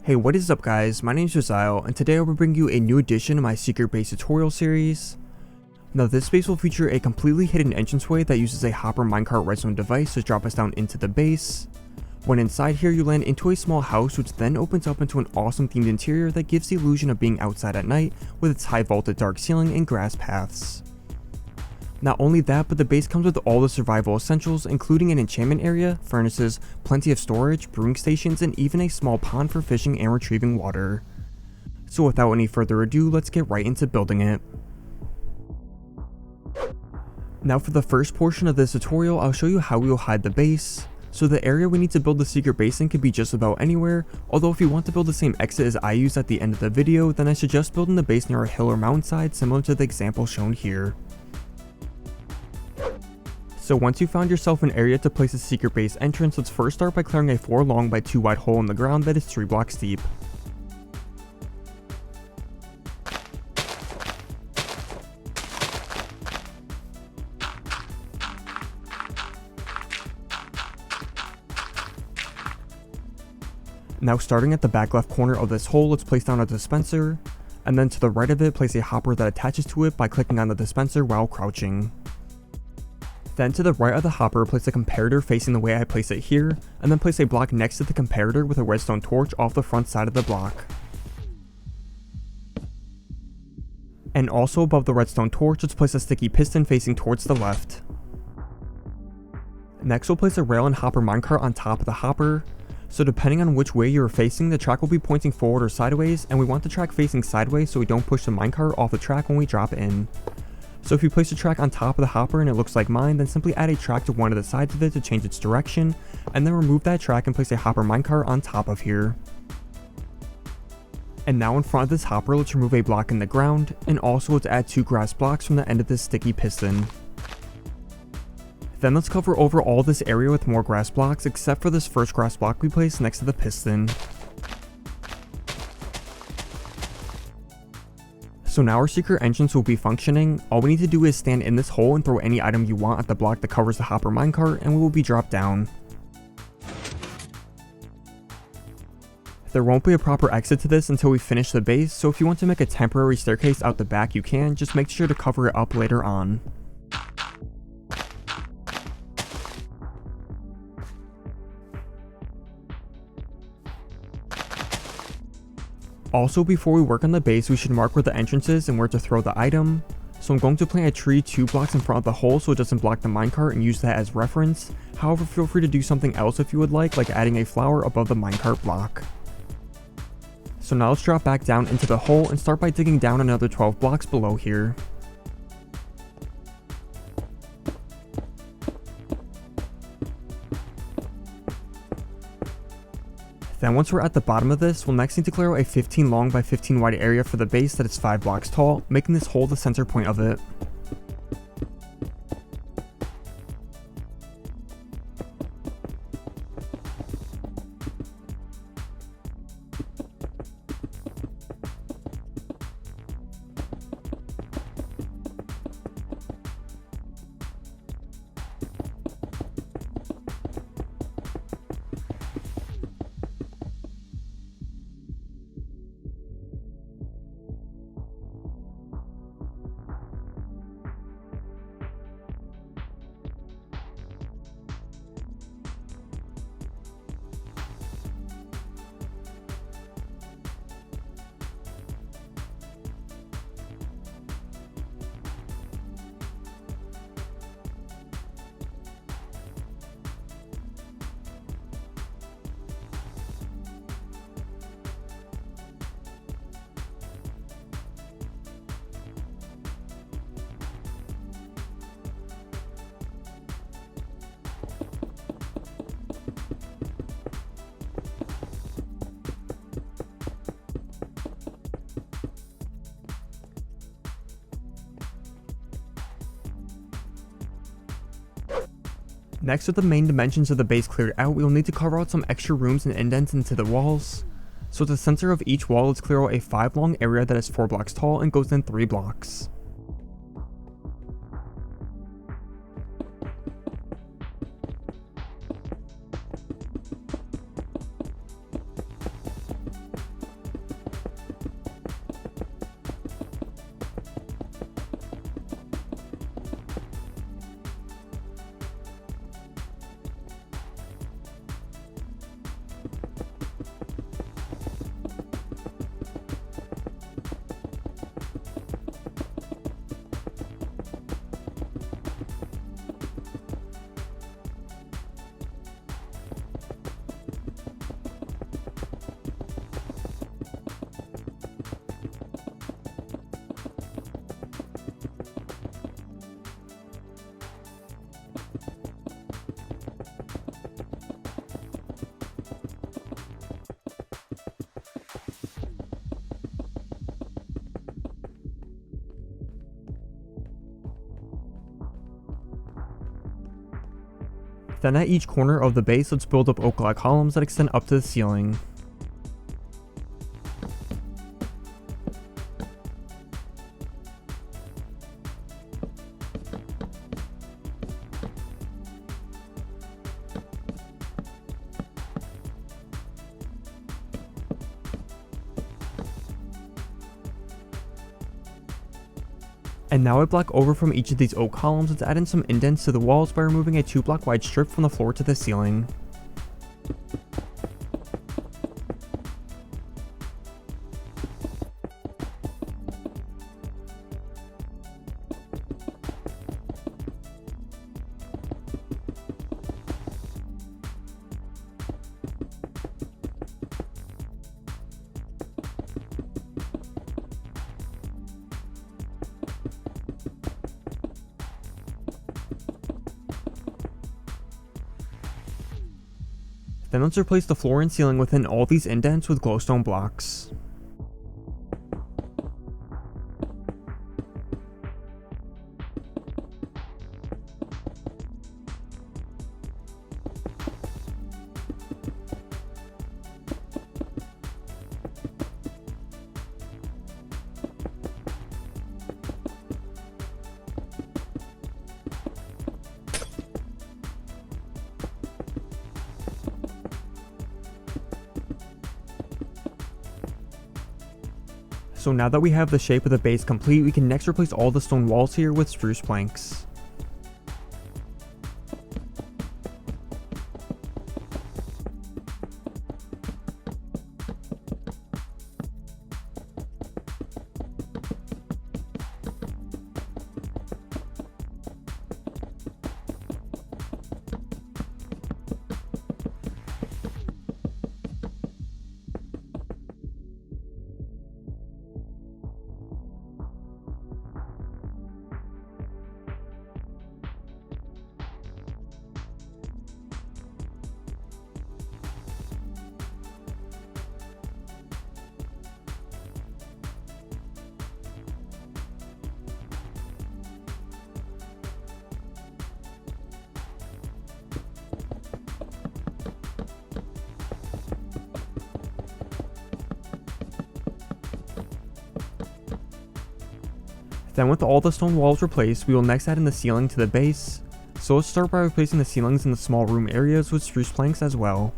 Hey, what is up guys, my name is Rizzial, and today I will bring you a new addition to my secret base tutorial series. Now this base will feature a completely hidden entranceway that uses a hopper minecart redstone device to drop us down into the base. When inside here you land into a small house which then opens up into an awesome themed interior that gives the illusion of being outside at night with its high vaulted dark ceiling and grass paths. Not only that, but the base comes with all the survival essentials, including an enchantment area, furnaces, plenty of storage, brewing stations, and even a small pond for fishing and retrieving water. So without any further ado, let's get right into building it. Now for the first portion of this tutorial, I'll show you how we will hide the base. So the area we need to build the secret base in could be just about anywhere, although if you want to build the same exit as I used at the end of the video, then I suggest building the base near a hill or mountainside similar to the example shown here. So once you found yourself an area to place a secret base entrance, let's first start by clearing a 4 long by 2 wide hole in the ground that is 3 blocks deep. Now starting at the back left corner of this hole, let's place down a dispenser, and then to the right of it, place a hopper that attaches to it by clicking on the dispenser while crouching. Then to the right of the hopper, place a comparator facing the way I place it here, and then place a block next to the comparator with a redstone torch off the front side of the block. And also above the redstone torch, let's place a sticky piston facing towards the left. Next we'll place a rail and hopper minecart on top of the hopper. So depending on which way you are facing, the track will be pointing forward or sideways, and we want the track facing sideways so we don't push the minecart off the track when we drop in. So if you place a track on top of the hopper and it looks like mine, then simply add a track to one of the sides of it to change its direction, and then remove that track and place a hopper minecart on top of here. And now in front of this hopper, let's remove a block in the ground, and also let's add 2 grass blocks from the end of this sticky piston. Then let's cover over all this area with more grass blocks, except for this first grass block we placed next to the piston. So now our secret entrance will be functioning. All we need to do is stand in this hole and throw any item you want at the block that covers the hopper minecart, and we will be dropped down. There won't be a proper exit to this until we finish the base, so if you want to make a temporary staircase out the back you can, just make sure to cover it up later on. Also, before we work on the base, we should mark where the entrance is and where to throw the item. So I'm going to plant a tree 2 blocks in front of the hole so it doesn't block the minecart and use that as reference. However, feel free to do something else if you would like adding a flower above the minecart block. So now let's drop back down into the hole and start by digging down another 12 blocks below here. Then once we're at the bottom of this, we'll next need to clear out a 15 long by 15 wide area for the base that is 5 blocks tall, making this hole the center point of it. Next, with the main dimensions of the base cleared out, we will need to carve out some extra rooms and indents into the walls. So at the center of each wall, let's clear out a 5 long area that is 4 blocks tall and goes in 3 blocks. Then at each corner of the base, let's build up oak-like columns that extend up to the ceiling. And now a block over from each of these oak columns, let's add in some indents to the walls by removing a 2-block wide strip from the floor to the ceiling. Then let's replace the floor and ceiling within all these indents with glowstone blocks. So now that we have the shape of the base complete, we can next replace all the stone walls here with spruce planks. Then with all the stone walls replaced, we will next add in the ceiling to the base. So let's start by replacing the ceilings in the small room areas with spruce planks as well.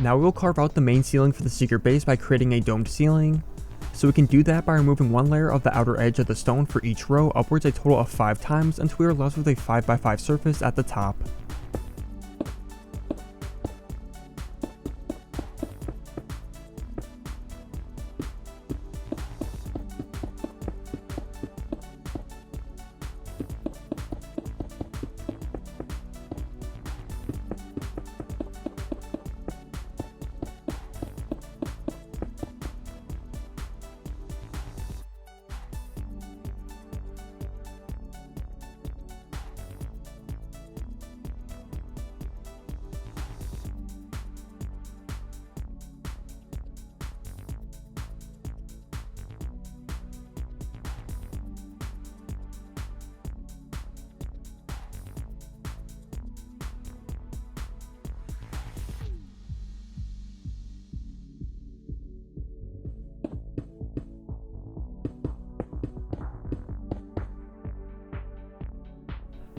Now we will carve out the main ceiling for the secret base by creating a domed ceiling. So we can do that by removing one layer of the outer edge of the stone for each row upwards a total of 5 times until we are left with a 5x5 surface at the top.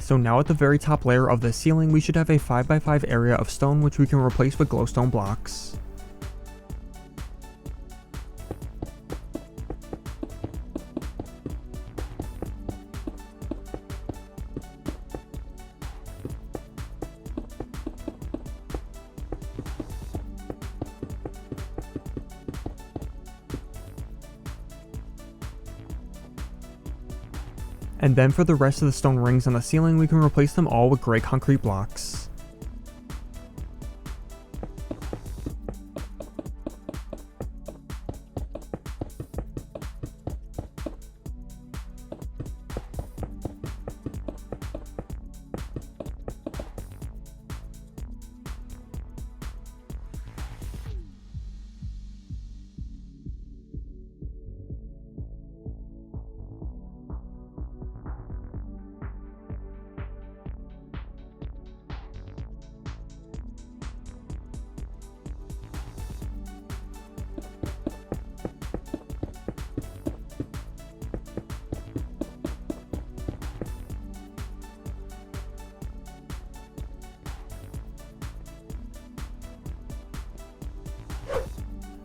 So now at the very top layer of the ceiling, we should have a 5x5 area of stone which we can replace with glowstone blocks. And then for the rest of the stone rings on the ceiling, we can replace them all with grey concrete blocks.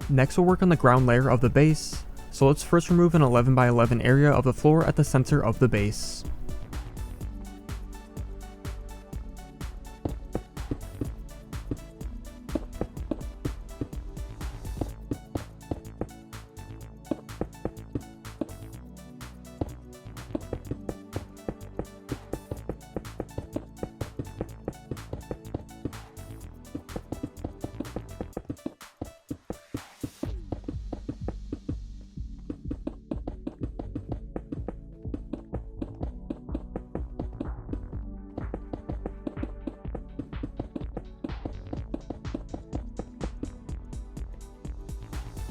Next we'll work on the ground layer of the base, so let's first remove an 11 by 11 area of the floor at the center of the base.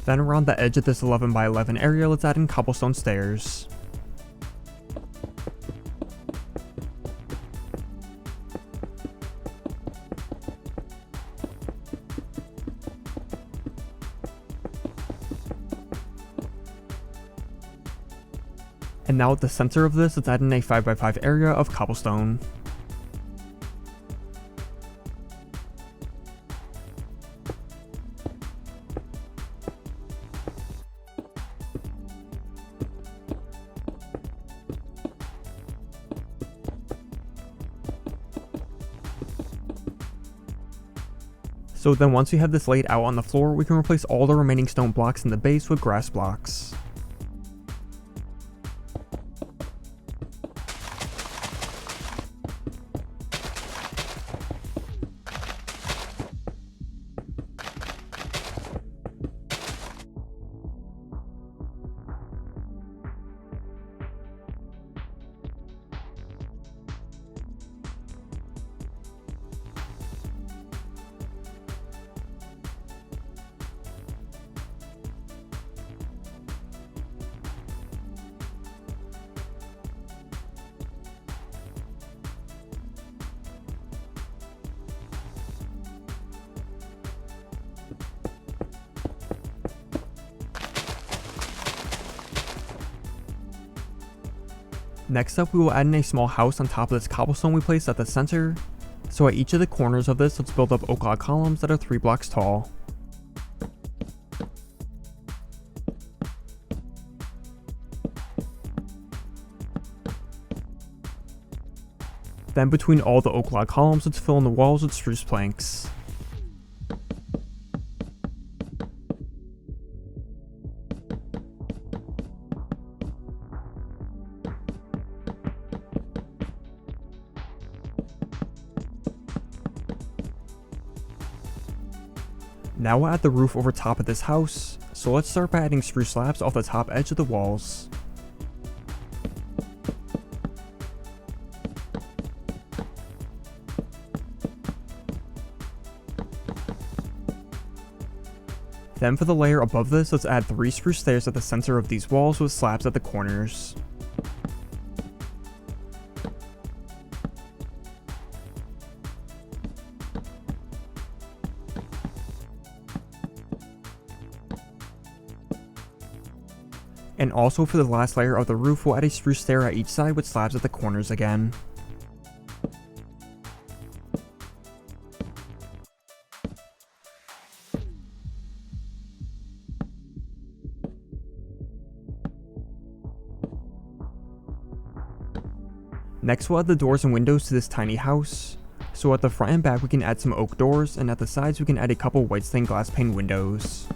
Then around the edge of this 11 by 11 area, let's add in cobblestone stairs. And now at the center of this, let's add in a 5 by 5 area of cobblestone. So then once we have this laid out on the floor, we can replace all the remaining stone blocks in the base with grass blocks. Next up, we will add in a small house on top of this cobblestone we placed at the center. So at each of the corners of this, let's build up oak log columns that are 3 blocks tall. Then between all the oak log columns, let's fill in the walls with spruce planks. Now we'll add the roof over top of this house, so let's start by adding spruce slabs off the top edge of the walls. Then for the layer above this, let's add 3 spruce stairs at the center of these walls with slabs at the corners. And also for the last layer of the roof, we'll add a spruce stair at each side with slabs at the corners again. Next we'll add the doors and windows to this tiny house. So at the front and back we can add some oak doors, and at the sides we can add a couple white stained glass pane windows.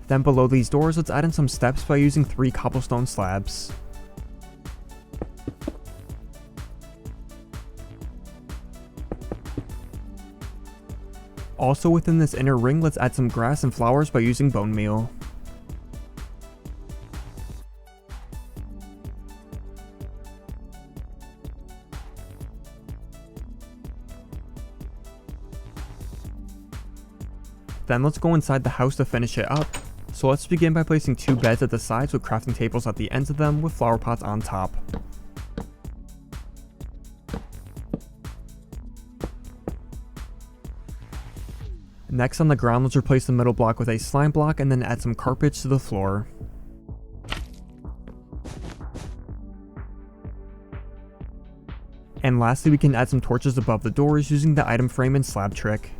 Then below these doors, let's add in some steps by using 3 cobblestone slabs. Also within this inner ring, let's add some grass and flowers by using bone meal. Then let's go inside the house to finish it up. So let's begin by placing 2 beds at the sides with crafting tables at the ends of them with flower pots on top. Next on the ground, let's replace the middle block with a slime block and then add some carpets to the floor. And lastly, we can add some torches above the doors using the item frame and slab trick.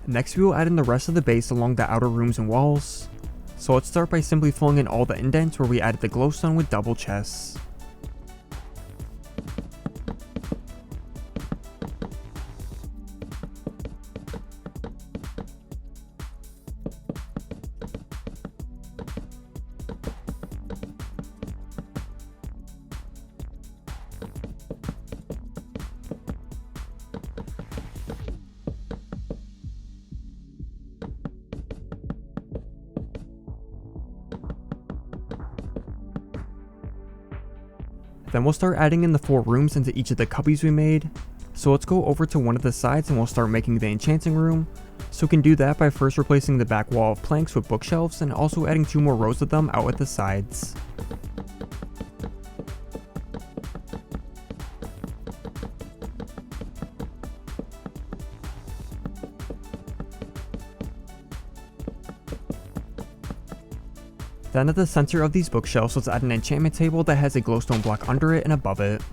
Next we will add in the rest of the base along the outer rooms and walls. So let's start by simply filling in all the indents where we added the glowstone with double chests. Then we'll start adding in the 4 rooms into each of the cubbies we made. So let's go over to one of the sides and we'll start making the enchanting room. So we can do that by first replacing the back wall of planks with bookshelves and also adding 2 more rows of them out at the sides. Then at the center of these bookshelves, let's add an enchantment table that has a glowstone block under it and above it.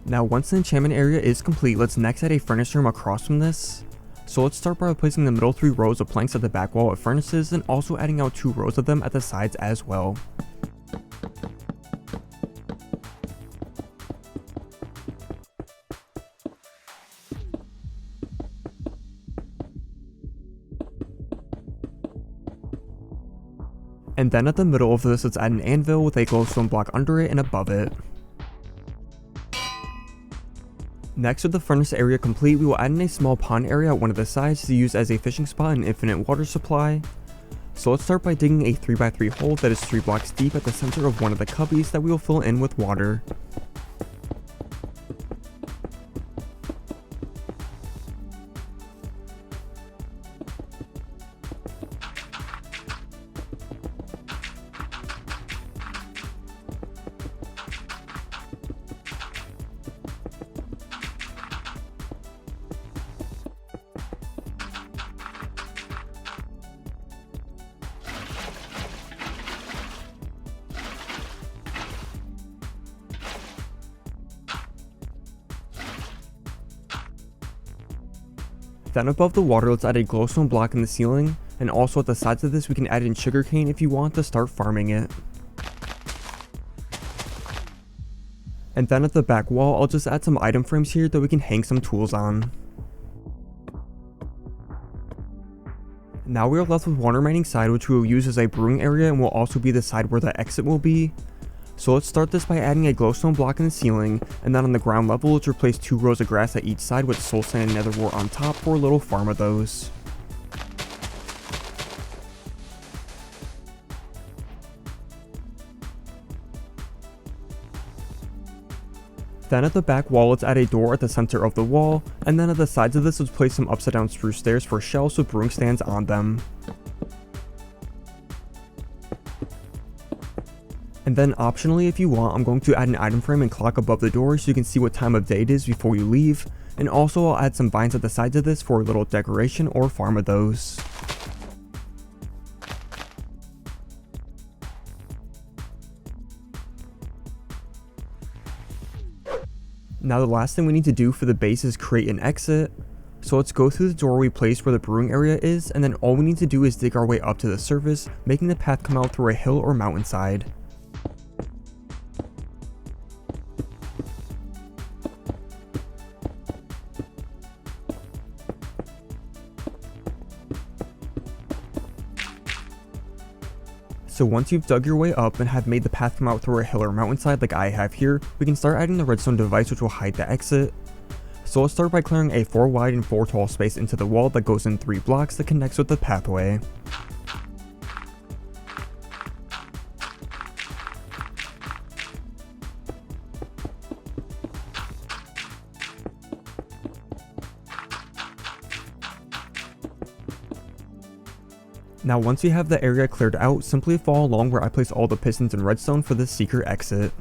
Now once the enchantment area is complete, let's next add a furnace room across from this. So let's start by replacing the middle 3 rows of planks at the back wall of furnaces and also adding out 2 rows of them at the sides as well. And then at the middle of this, let's add an anvil with a glowstone block under it and above it. Next, with the furnace area complete, we will add in a small pond area at one of the sides to use as a fishing spot and infinite water supply. So let's start by digging a 3x3 hole that is 3 blocks deep at the center of one of the cubbies that we will fill in with water. Then above the water, let's add a glowstone block in the ceiling, and also at the sides of this we can add in sugarcane if you want to start farming it. And then at the back wall, I'll just add some item frames here that we can hang some tools on. Now we are left with one remaining side, which we will use as a brewing area and will also be the side where the exit will be. So let's start this by adding a glowstone block in the ceiling, and then on the ground level let's replace 2 rows of grass at each side with soul sand and nether wart on top for a little farm of those. Then at the back wall, let's add a door at the center of the wall, and then at the sides of this let's place some upside down spruce stairs for shelves with brewing stands on them. And then optionally, if you want, I'm going to add an item frame and clock above the door so you can see what time of day it is before you leave. And also I'll add some vines at the sides of this for a little decoration or farm of those. Now the last thing we need to do for the base is create an exit. So let's go through the door we placed where the brewing area is, and then all we need to do is dig our way up to the surface, making the path come out through a hill or mountainside. So once you've dug your way up and have made the path come out through a hill or mountainside like I have here, we can start adding the redstone device which will hide the exit. So let's start by clearing a 4 wide and 4 tall space into the wall that goes in 3 blocks that connects with the pathway. Now once you have the area cleared out, simply follow along where I place all the pistons and redstone for this secret exit.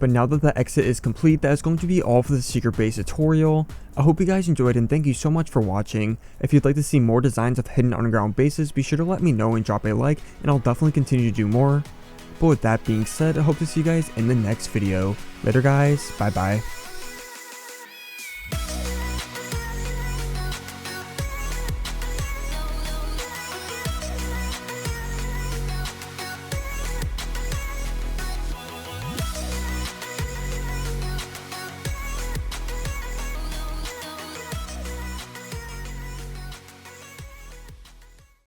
But now that the exit is complete, that is going to be all for the secret base tutorial. I hope you guys enjoyed and thank you so much for watching. If you'd like to see more designs of hidden underground bases, be sure to let me know and drop a like, and I'll definitely continue to do more. But with that being said, I hope to see you guys in the next video. Later guys, bye bye.